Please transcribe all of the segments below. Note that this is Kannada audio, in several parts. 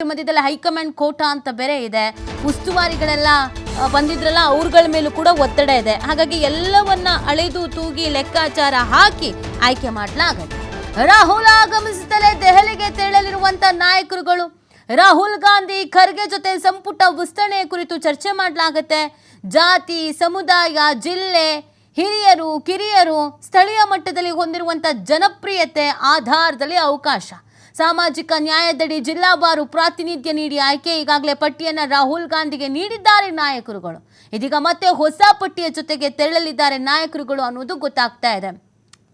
ಮಧ್ಯದಲ್ಲಿ ಹೈಕಮಾಂಡ್ ಕೋಟಾ ಅಂತ ಬೇರೆ ಇದೆ. ಉಸ್ತುವಾರಿಗಳೆಲ್ಲ ಬಂದಿದ್ರಲ್ಲ, ಅವ್ರಗಳ ಮೇಲೂ ಕೂಡ ಒತ್ತಡ ಇದೆ. ಹಾಗಾಗಿ ಎಲ್ಲವನ್ನ ಅಳೆದು ತೂಗಿ ಲೆಕ್ಕಾಚಾರ ಹಾಕಿ ಆಯ್ಕೆ ಮಾಡಲಾಗುತ್ತೆ. ರಾಹುಲ್ ಆಗಮಿಸುತ್ತಲೇ ದೆಹಲಿಗೆ ತೆರಳಲಿರುವಂತ ನಾಯಕರುಗಳು. ರಾಹುಲ್ ಗಾಂಧಿ ಖರ್ಗೆ ಜೊತೆ ಸಂಪುಟ ವಿಸ್ತರಣೆ ಕುರಿತು ಚರ್ಚೆ ಮಾಡಲಾಗುತ್ತೆ. ಜಾತಿ, ಸಮುದಾಯ, ಜಿಲ್ಲೆ, ಹಿರಿಯರು, ಕಿರಿಯರು, ಸ್ಥಳೀಯ ಮಟ್ಟದಲ್ಲಿ ಹೊಂದಿರುವಂಥ ಜನಪ್ರಿಯತೆ ಆಧಾರದಲ್ಲಿ ಅವಕಾಶ. ಸಾಮಾಜಿಕ ನ್ಯಾಯದಡಿ ಜಿಲ್ಲಾವಾರು ಪ್ರಾತಿನಿಧ್ಯ ನೀಡಿ ಆಯ್ಕೆ. ಈಗಾಗಲೇ ಪಟ್ಟಿಯನ್ನು ರಾಹುಲ್ ಗಾಂಧಿಗೆ ನೀಡಿದ್ದಾರೆ ನಾಯಕರುಗಳು. ಇದೀಗ ಮತ್ತೆ ಹೊಸ ಪಟ್ಟಿಯ ಜೊತೆಗೆ ತೆರಳಲಿದ್ದಾರೆ ನಾಯಕರುಗಳು ಅನ್ನೋದು ಗೊತ್ತಾಗ್ತಾ ಇದೆ.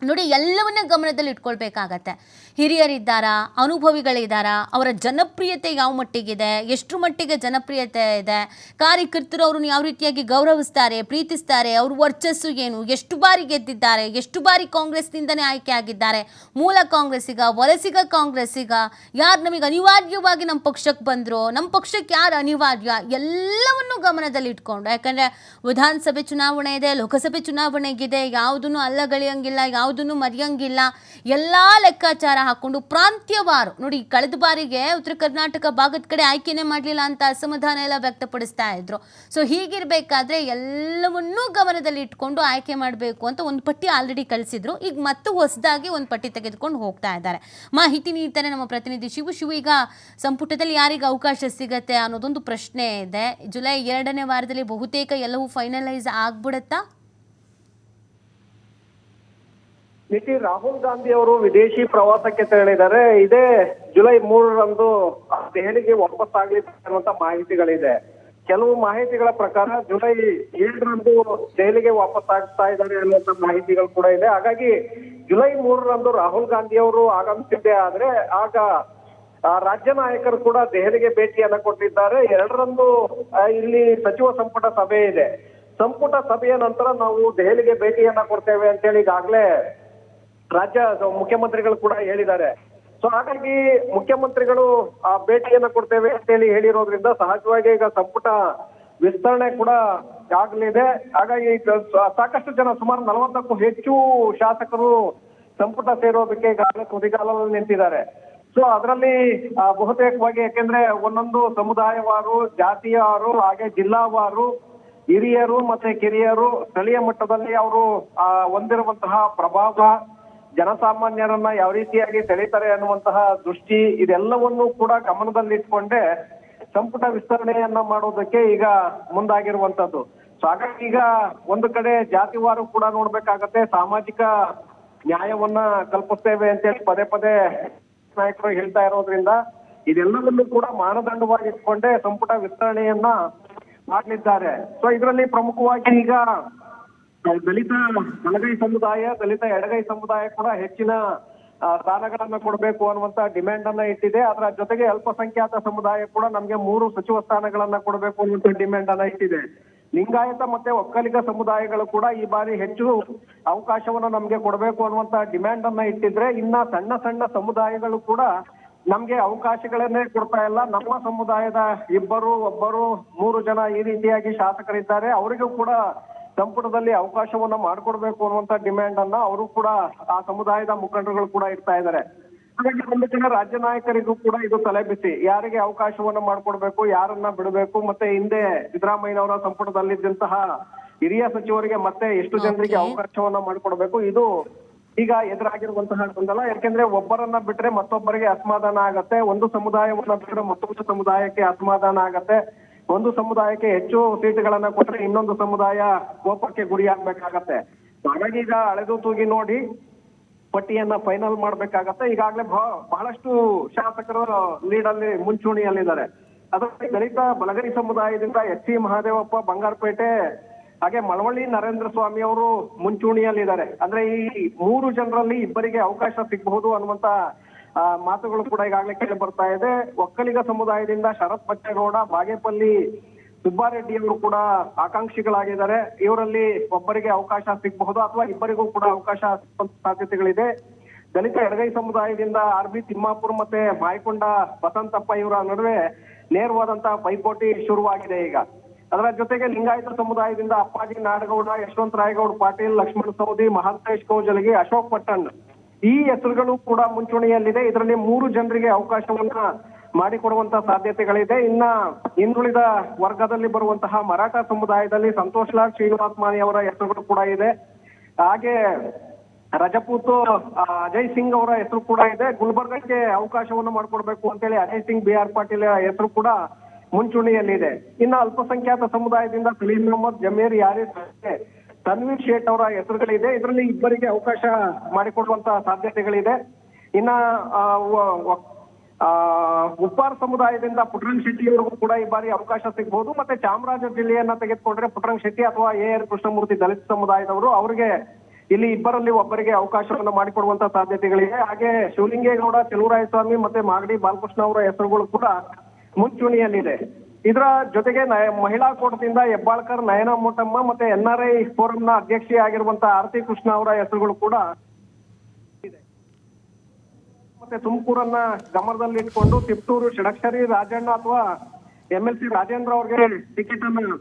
ನೋಡಿ, ಎಲ್ಲವನ್ನ ಗಮನದಲ್ಲಿ ಇಟ್ಕೊಳ್ಬೇಕಾಗತ್ತೆ. ಹಿರಿಯರಿದ್ದಾರಾ, ಅನುಭವಿಗಳಿದ್ದಾರಾ, ಅವರ ಜನಪ್ರಿಯತೆ ಯಾವ ಮಟ್ಟಿಗಿದೆ, ಎಷ್ಟು ಮಟ್ಟಿಗೆ ಜನಪ್ರಿಯತೆ ಇದೆ, ಕಾರ್ಯಕರ್ತರು ಅವ್ರನ್ನ ಯಾವ ರೀತಿಯಾಗಿ ಗೌರವಿಸ್ತಾರೆ, ಪ್ರೀತಿಸ್ತಾರೆ, ಅವ್ರ ವರ್ಚಸ್ಸು ಏನು, ಎಷ್ಟು ಬಾರಿ ಗೆದ್ದಿದ್ದಾರೆ, ಎಷ್ಟು ಬಾರಿ ಕಾಂಗ್ರೆಸ್ನಿಂದನೇ ಆಯ್ಕೆ ಆಗಿದ್ದಾರೆ, ಮೂಲ ಕಾಂಗ್ರೆಸ್ಸಿಗ, ವಲಸಿಗ ಕಾಂಗ್ರೆಸ್ಸಿಗ, ಯಾರು ನಮಗೆ ಅನಿವಾರ್ಯವಾಗಿ ನಮ್ಮ ಪಕ್ಷಕ್ಕೆ ಬಂದರು, ನಮ್ಮ ಪಕ್ಷಕ್ಕೆ ಯಾರು ಅನಿವಾರ್ಯ, ಎಲ್ಲವನ್ನು ಗಮನದಲ್ಲಿ ಇಟ್ಕೊಂಡು. ಯಾಕಂದರೆ ವಿಧಾನಸಭೆ ಚುನಾವಣೆ ಇದೆ, ಲೋಕಸಭೆ ಚುನಾವಣೆಗಿದೆ, ಯಾವುದನ್ನು ಅಲ್ಲಗಳಿಯಂಗಿಲ್ಲ, ಯಾವುದನ್ನು ಮರೆಯಂಗಿಲ್ಲ. ಎಲ್ಲ ಲೆಕ್ಕಾಚಾರ ಹಾಕೊಂಡು ಪ್ರಾಂತ್ಯವಾರು. ನೋಡಿ, ಕಳೆದ ಬಾರಿಗೆ ಉತ್ತರ ಕರ್ನಾಟಕ ಭಾಗದ ಕಡೆ ಆಯ್ಕೆನೇ ಮಾಡಲಿಲ್ಲ ಅಂತ ಅಸಮಾಧಾನ ಎಲ್ಲ ವ್ಯಕ್ತಪಡಿಸ್ತಾ ಇದ್ರು. ಸೊ ಹೀಗಿರಬೇಕಾದ್ರೆ ಎಲ್ಲವನ್ನೂ ಗಮನದಲ್ಲಿ ಇಟ್ಕೊಂಡು ಆಯ್ಕೆ ಮಾಡಬೇಕು ಅಂತ ಒಂದು ಪಟ್ಟಿ ಆಲ್ರೆಡಿ ಕಳಿಸಿದ್ರು. ಈಗ ಮತ್ತೆ ಹೊಸದಾಗಿ ಒಂದು ಪಟ್ಟಿ ತೆಗೆದುಕೊಂಡು ಹೋಗ್ತಾ ಇದ್ದಾರೆ. ಮಾಹಿತಿ ನೀಡ್ತಾರೆ ನಮ್ಮ ಪ್ರತಿನಿಧಿ ಶಿವು. ಈಗ ಸಂಪುಟದಲ್ಲಿ ಯಾರಿಗೆ ಅವಕಾಶ ಸಿಗತ್ತೆ ಅನ್ನೋದೊಂದು ಪ್ರಶ್ನೆ ಇದೆ. ಜುಲೈ 2ನೇ ವಾರದಲ್ಲಿ ಬಹುತೇಕ ಎಲ್ಲವೂ ಫೈನಲೈಸ್ ಆಗ್ಬಿಡುತ್ತಾ? ರಾಹುಲ್ ಗಾಂಧಿ ಅವರು ವಿದೇಶಿ ಪ್ರವಾಸಕ್ಕೆ ತೆರಳಿದ್ದಾರೆ. ಇದೇ ಜುಲೈ 3ರಂದು ದೆಹಲಿಗೆ ವಾಪಸ್ಸಾಗಲಿದ್ದಾರೆ ಅನ್ನುವಂತ ಮಾಹಿತಿಗಳಿದೆ. ಕೆಲವು ಮಾಹಿತಿಗಳ ಪ್ರಕಾರ ಜುಲೈ 7ರಂದು ದೆಹಲಿಗೆ ವಾಪಸ್ಸಾಗ್ತಾ ಇದ್ದಾರೆ ಅನ್ನುವಂತ ಮಾಹಿತಿಗಳು ಕೂಡ ಇದೆ. ಹಾಗಾಗಿ ಜುಲೈ 3ರಂದು ರಾಹುಲ್ ಗಾಂಧಿ ಅವರು ಆಗಮಿಸಿದ್ದೇ ಆದ್ರೆ ಆಗ ರಾಜ್ಯ ನಾಯಕರು ಕೂಡ ದೆಹಲಿಗೆ ಭೇಟಿಯನ್ನ ಕೊಟ್ಟಿದ್ದಾರೆ. 2ರಂದು ಇಲ್ಲಿ ಸಚಿವ ಸಂಪುಟ ಸಭೆ ಇದೆ. ಸಂಪುಟ ಸಭೆಯ ನಂತರ ನಾವು ದೆಹಲಿಗೆ ಭೇಟಿಯನ್ನ ಕೊಡ್ತೇವೆ ಅಂತೇಳಿ ಈಗಾಗಲೇ ರಾಜ್ಯ ಮುಖ್ಯಮಂತ್ರಿಗಳು ಕೂಡ ಹೇಳಿದ್ದಾರೆ. ಸೊ ಹಾಗಾಗಿ ಮುಖ್ಯಮಂತ್ರಿಗಳು ಆ ಭೇಟಿಯನ್ನ ಕೊಡ್ತೇವೆ ಅಂತೇಳಿ ಹೇಳಿರೋದ್ರಿಂದ ಸಹಜವಾಗಿ ಈಗ ಸಂಪುಟ ವಿಸ್ತರಣೆ ಕೂಡ ಆಗಲಿದೆ. ಹಾಗಾಗಿ ಸಾಕಷ್ಟು ಜನ, ಸುಮಾರು 40ಕ್ಕೂ ಹೆಚ್ಚು ಶಾಸಕರು ಸಂಪುಟ ಸೇರೋದಕ್ಕೆ ಈಗಾಗಲೇ ತುದಿಗಾಲಲ್ಲಿ ನಿಂತಿದ್ದಾರೆ. ಸೊ ಅದರಲ್ಲಿ ಬಹುತೇಕವಾಗಿ, ಯಾಕೆಂದ್ರೆ ಒಂದೊಂದು ಸಮುದಾಯವಾರು, ಜಾತಿಯವಾರು, ಹಾಗೆ ಜಿಲ್ಲಾವಾರು, ಹಿರಿಯರು ಮತ್ತೆ ಕಿರಿಯರು, ಸ್ಥಳೀಯ ಮಟ್ಟದಲ್ಲಿ ಅವರು ಹೊಂದಿರುವಂತಹ ಪ್ರಭಾವ, ಜನಸಾಮಾನ್ಯರನ್ನ ಯಾವ ರೀತಿಯಾಗಿ ಸೆಳೀತಾರೆ ಅನ್ನುವಂತಹ ದೃಷ್ಟಿ, ಇದೆಲ್ಲವನ್ನೂ ಕೂಡ ಗಮನದಲ್ಲಿಟ್ಕೊಂಡೆ ಸಂಪುಟ ವಿಸ್ತರಣೆಯನ್ನ ಮಾಡೋದಕ್ಕೆ ಈಗ ಮುಂದಾಗಿರುವಂತದ್ದು. ಸೊ ಹಾಗಾಗಿ ಈಗ ಒಂದು ಕಡೆ ಜಾತಿವಾರು ಕೂಡ ನೋಡ್ಬೇಕಾಗತ್ತೆ. ಸಾಮಾಜಿಕ ನ್ಯಾಯವನ್ನ ಕಲ್ಪಿಸ್ತೇವೆ ಅಂತೇಳಿ ಪದೇ ಪದೇ ನಾಯಕರು ಹೇಳ್ತಾ ಇರೋದ್ರಿಂದ ಇದೆಲ್ಲವನ್ನೂ ಕೂಡ ಮಾನದಂಡವಾಗಿ ಇಟ್ಕೊಂಡೆ ಸಂಪುಟ ವಿಸ್ತರಣೆಯನ್ನ ಮಾಡಲಿದ್ದಾರೆ. ಸೊ ಇದರಲ್ಲಿ ಪ್ರಮುಖವಾಗಿ ಈಗ ದಲಿತ ಬಲಗೈ ಸಮುದಾಯ, ದಲಿತ ಎಡಗೈ ಸಮುದಾಯ ಕೂಡ ಹೆಚ್ಚಿನ ಸ್ಥಾನಗಳನ್ನ ಕೊಡಬೇಕು ಅನ್ನುವಂತ ಡಿಮ್ಯಾಂಡ್ ಅನ್ನ ಇಟ್ಟಿದೆ. ಅದರ ಜೊತೆಗೆ ಅಲ್ಪಸಂಖ್ಯಾತ ಸಮುದಾಯ ಕೂಡ ನಮ್ಗೆ 3 ಸಚಿವ ಸ್ಥಾನಗಳನ್ನ ಕೊಡಬೇಕು ಅನ್ನುವಂತ ಡಿಮ್ಯಾಂಡ್ ಅನ್ನ ಇಟ್ಟಿದೆ. ಲಿಂಗಾಯತ ಮತ್ತೆ ಒಕ್ಕಲಿಗ ಸಮುದಾಯಗಳು ಕೂಡ ಈ ಬಾರಿ ಹೆಚ್ಚು ಅವಕಾಶವನ್ನ ನಮ್ಗೆ ಕೊಡಬೇಕು ಅನ್ನುವಂತ ಡಿಮ್ಯಾಂಡ್ ಅನ್ನ ಇಟ್ಟಿದ್ರೆ, ಇನ್ನ ಸಣ್ಣ ಸಣ್ಣ ಸಮುದಾಯಗಳು ಕೂಡ ನಮ್ಗೆ ಅವಕಾಶಗಳನ್ನೇ ಕೊಡ್ತಾ ಇಲ್ಲ. ನಮ್ಮ ಸಮುದಾಯದ 2, 1, 3 ಜನ ಈ ರೀತಿಯಾಗಿ ಶಾಸಕರಿದ್ದಾರೆ, ಅವರಿಗೂ ಕೂಡ ಸಂಪುಟದಲ್ಲಿ ಅವಕಾಶವನ್ನ ಮಾಡ್ಕೊಡ್ಬೇಕು ಅನ್ನುವಂತ ಡಿಮ್ಯಾಂಡ್ ಅನ್ನ ಅವರು ಕೂಡ, ಆ ಸಮುದಾಯದ ಮುಖಂಡರುಗಳು ಕೂಡ ಇರ್ತಾ ಇದ್ದಾರೆ. ಹಾಗಾಗಿ ಒಂದು ಜನ ರಾಜ್ಯ ನಾಯಕರಿಗೂ ಕೂಡ ಇದು ತಲೆಬಿಸಿ, ಯಾರಿಗೆ ಅವಕಾಶವನ್ನ ಮಾಡ್ಕೊಡ್ಬೇಕು, ಯಾರನ್ನ ಬಿಡಬೇಕು, ಮತ್ತೆ ಹಿಂದೆ ಸಿದ್ದರಾಮಯ್ಯನವರ ಸಂಪುಟದಲ್ಲಿದ್ದಂತಹ ಹಿರಿಯ ಸಚಿವರಿಗೆ ಮತ್ತೆ ಎಷ್ಟು ಜನರಿಗೆ ಅವಕಾಶವನ್ನ ಮಾಡ್ಕೊಡ್ಬೇಕು, ಇದು ಈಗ ಎದುರಾಗಿರುವಂತಹ ಗೊಂದಲ. ಯಾಕೆಂದ್ರೆ ಒಬ್ಬರನ್ನ ಬಿಟ್ರೆ ಮತ್ತೊಬ್ಬರಿಗೆ ಅಸಮಾಧಾನ ಆಗತ್ತೆ, ಒಂದು ಸಮುದಾಯವನ್ನ ಬಿಟ್ರೆ ಮತ್ತೊಂದು ಸಮುದಾಯಕ್ಕೆ ಅಸಮಾಧಾನ ಆಗತ್ತೆ, ಒಂದು ಸಮುದಾಯಕ್ಕೆ ಹೆಚ್ಚು ಸೀಟುಗಳನ್ನ ಕೊಟ್ರೆ ಇನ್ನೊಂದು ಸಮುದಾಯ ಕೋಪಕ್ಕೆ ಗುರಿಯಾಗಬೇಕಾಗತ್ತೆ. ಹಾಗಾಗಿ ಈಗ ಅಳೆದು ತೂಗಿ ನೋಡಿ ಪಟ್ಟಿಯನ್ನ ಫೈನಲ್ ಮಾಡ್ಬೇಕಾಗತ್ತೆ. ಈಗಾಗಲೇ ಬಹಳಷ್ಟು ಶಾಸಕರು ಲೀಡಲ್ಲಿ ಮುಂಚೂಣಿಯಲ್ಲಿದ್ದಾರೆ. ಅದರಲ್ಲಿ ದಲಿತ ಬಲಗೈ ಸಮುದಾಯದಿಂದ ಎಚ್ ಸಿ ಮಹದೇವಪ್ಪ, ಬಂಗಾರಪೇಟೆ, ಹಾಗೆ ಮಳವಳ್ಳಿ ನರೇಂದ್ರ ಸ್ವಾಮಿ ಅವರು ಮುಂಚೂಣಿಯಲ್ಲಿದ್ದಾರೆ. ಅಂದ್ರೆ ಈ 3 ಜನರಲ್ಲಿ ಇಬ್ಬರಿಗೆ ಅವಕಾಶ ಸಿಗಬಹುದು ಅನ್ನುವಂತ ಮಾತುಗಳು ಕೂಡ ಈಗಾಗಲೇ ಕೇಳಿ ಬರ್ತಾ ಇದೆ. ಒಕ್ಕಲಿಗ ಸಮುದಾಯದಿಂದ ಶರತ್ ಬಚ್ಚೇಗೌಡ, ಬಾಗೇಪಲ್ಲಿ ಸುಬ್ಬಾರೆಡ್ಡಿ ಅವರು ಕೂಡ ಆಕಾಂಕ್ಷಿಗಳಾಗಿದ್ದಾರೆ. ಇವರಲ್ಲಿ ಒಬ್ಬರಿಗೆ ಅವಕಾಶ ಸಿಗಬಹುದು ಅಥವಾ ಇಬ್ಬರಿಗೂ ಕೂಡ ಅವಕಾಶ ಸಾಧ್ಯತೆಗಳಿದೆ. ದಲಿತ ಎಡಗೈ ಸಮುದಾಯದಿಂದ RB ತಿಮ್ಮಾಪುರ್ ಮತ್ತೆ ಮಾಯಕೊಂಡ ಬಸಂತಪ್ಪ ಇವರ ನಡುವೆ ನೇರವಾದಂತಹ ಪೈಪೋಟಿ ಶುರುವಾಗಿದೆ ಈಗ. ಅದರ ಜೊತೆಗೆ ಲಿಂಗಾಯತ ಸಮುದಾಯದಿಂದ ಅಪ್ಪಾಜಿ ನಾಡಗೌಡ, ಯಶವಂತ ರಾಯಗೌಡ ಪಾಟೀಲ್, ಲಕ್ಷ್ಮಣ ಸವದಿ, ಮಹಾಂತೇಶ್ ಕೌಜಲಗಿ, ಅಶೋಕ್ ಪಟ್ಟಣ್, ಈ ಹೆಸರುಗಳು ಕೂಡ ಮುಂಚೂಣಿಯಲ್ಲಿದೆ. ಇದರಲ್ಲಿ 3 ಜನರಿಗೆ ಅವಕಾಶವನ್ನ ಮಾಡಿಕೊಡುವಂತ ಸಾಧ್ಯತೆಗಳಿದೆ. ಇನ್ನ ಹಿಂದುಳಿದ ವರ್ಗದಲ್ಲಿ ಬರುವಂತಹ ಮರಾಠ ಸಮುದಾಯದಲ್ಲಿ ಸಂತೋಷ್ ಲಾಲ್ ಶ್ರೀನಿವಾಸ್ ಮಾನಿ ಅವರ ಹೆಸರುಗಳು ಕೂಡ ಇದೆ. ಹಾಗೆ ರಜಪೂತ್ ಅಜಯ್ ಸಿಂಗ್ ಅವರ ಹೆಸರು ಕೂಡ ಇದೆ. ಗುಲ್ಬರ್ಗಕ್ಕೆ ಅವಕಾಶವನ್ನು ಮಾಡಿಕೊಡ್ಬೇಕು ಅಂತೇಳಿ ಅಜಯ್ ಸಿಂಗ್ BR ಪಾಟೀಲ್ ಹೆಸರು ಕೂಡ ಮುಂಚೂಣಿಯಲ್ಲಿದೆ. ಇನ್ನು ಅಲ್ಪಸಂಖ್ಯಾತ ಸಮುದಾಯದಿಂದ ಸಲೀಂ ಮೊಹಮ್ಮದ್, ಜಮೀರ್ ಯಾರಿಸ್, ತನ್ವೀರ್ ಶೇಟ್ ಅವರ ಹೆಸರುಗಳಿದೆ. ಇದರಲ್ಲಿ ಇಬ್ಬರಿಗೆ ಅವಕಾಶ ಮಾಡಿಕೊಡುವಂತ ಸಾಧ್ಯತೆಗಳಿದೆ. ಇನ್ನ ಉಪ್ಪಾರ್ ಸಮುದಾಯದಿಂದ ಪುಟ್ಟರಂಗ್ ಶೆಟ್ಟಿ ಅವರಿಗೂ ಕೂಡ ಈ ಬಾರಿ ಅವಕಾಶ ಸಿಗಬಹುದು. ಮತ್ತೆ ಚಾಮರಾಜ ಜಿಲ್ಲೆಯನ್ನ ತೆಗೆದುಕೊಂಡ್ರೆ ಪುಟ್ಟರಂಗ್ ಶೆಟ್ಟಿ ಅಥವಾ AR ಕೃಷ್ಣಮೂರ್ತಿ ದಲಿತ ಸಮುದಾಯದವರು, ಅವರಿಗೆ ಇಲ್ಲಿ ಇಬ್ಬರಲ್ಲಿ ಒಬ್ಬರಿಗೆ ಅವಕಾಶವನ್ನು ಮಾಡಿಕೊಡುವಂತ ಸಾಧ್ಯತೆಗಳಿದೆ. ಹಾಗೆ ಶಿವಲಿಂಗೇಗೌಡ, ಚೆಲುವರಾಯಸ್ವಾಮಿ ಮತ್ತೆ ಮಾಗಡಿ ಬಾಲಕೃಷ್ಣ ಅವರ ಹೆಸರುಗಳು ಕೂಡ ಮುಂಚೂಣಿಯಲ್ಲಿದೆ. ಇದರ ಜೊತೆಗೆ ಮಹಿಳಾ ಕೋಟದಿಂದ ಹೆಬ್ಬಾಳ್ಕರ್, ನಯನ ಮೋಟಮ್ಮ ಮತ್ತೆ NRI ಫೋರಂನ ಅಧ್ಯಕ್ಷೆಯಾಗಿರುವಂತಹ ಆರತಿ ಕೃಷ್ಣ ಅವರ ಹೆಸರುಗಳು ಕೂಡ ಇದೆ. ಮತ್ತೆ ತುಮಕೂರನ್ನ ಗಮನದಲ್ಲಿ ಇಟ್ಕೊಂಡು ತಿಪ್ಟೂರು ಷಡಕ್ಷರಿ ರಾಜಣ್ಣ ಅಥವಾ MLC ರಾಜೇಂದ್ರ ಅವರಿಗೆ ಟಿಕೆಟ್ ಅನ್ನ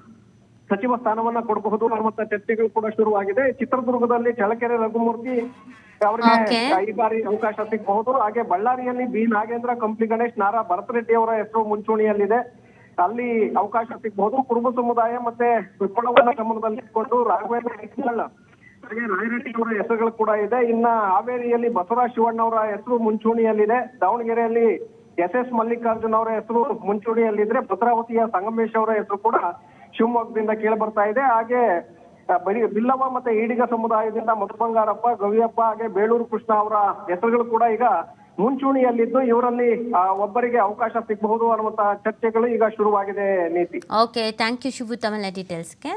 ಸಚಿವ ಸ್ಥಾನವನ್ನ ಕೊಡಬಹುದು ಅನ್ನುವಂತ ಚರ್ಚೆಗಳು ಕೂಡ ಶುರುವಾಗಿದೆ. ಚಿತ್ರದುರ್ಗದಲ್ಲಿ ಚಳ್ಳಕೆರೆ ರಘುಮೂರ್ತಿ ಅವರಿಗೆ ಈ ಬಾರಿ ಅವಕಾಶ ಸಿಗಬಹುದು. ಹಾಗೆ ಬಳ್ಳಾರಿಯಲ್ಲಿ B ನಾಗೇಂದ್ರ, ಕಂಪ್ಲಿ ಗಣೇಶ್, ನಾರಾ ಭರತ್ ರೆಡ್ಡಿ ಅವರ ಹೆಸರು ಮುಂಚೂಣಿಯಲ್ಲಿದೆ. ಅಲ್ಲಿ ಅವಕಾಶ ಸಿಗಬಹುದು. ಕುರುಬ ಸಮುದಾಯ ಮತ್ತೆ ವಿಪ್ಲವನ್ನ ಗಮನದಲ್ಲಿ ಇಟ್ಕೊಂಡು ರಾಘವೇಂದ್ರ ಹಿಟ್ನಾಳ್ ಹಾಗೆ ರಾಯರೆಡ್ಡಿ ಅವರ ಹೆಸರುಗಳು ಕೂಡ ಇದೆ. ಇನ್ನ ಹಾವೇರಿಯಲ್ಲಿ ಬಸವರಾಜ್ ಶಿವಣ್ಣ ಅವರ ಹೆಸರು ಮುಂಚೂಣಿಯಲ್ಲಿದೆ. ದಾವಣಗೆರೆಯಲ್ಲಿ SS ಮಲ್ಲಿಕಾರ್ಜುನ್ ಅವರ ಹೆಸರು ಮುಂಚೂಣಿಯಲ್ಲಿದ್ರೆ ಭದ್ರಾವತಿಯ ಸಂಗಮೇಶ್ ಅವರ ಹೆಸರು ಕೂಡ ಶಿವಮೊಗ್ಗದಿಂದ ಕೇಳಿ ಬರ್ತಾ ಇದೆ. ಹಾಗೆ ಬಿಲ್ಲವ ಮತ್ತೆ ಈಡಿಗ ಸಮುದಾಯದಿಂದ ಮಧು ಬಂಗಾರಪ್ಪ, ಗವಿಯಪ್ಪ ಹಾಗೆ ಬೇಳೂರು ಕೃಷ್ಣ ಅವರ ಹೆಸರುಗಳು ಕೂಡ ಈಗ ಮುಂಚೂಣಿಯಲ್ಲಿದ್ದು ಇವರಲ್ಲಿ ಒಬ್ಬರಿಗೆ ಅವಕಾಶ ಸಿಗಬಹುದು ಅನ್ನುವಂತ ಚರ್ಚೆಗಳು ಈಗ ಶುರುವಾಗಿದೆ. ನೀತಿ. ಓಕೆ, ಥ್ಯಾಂಕ್ ಯು ಶಿವು ತಮ್ಮ ಡೀಟೇಲ್ಸ್ಗೆ.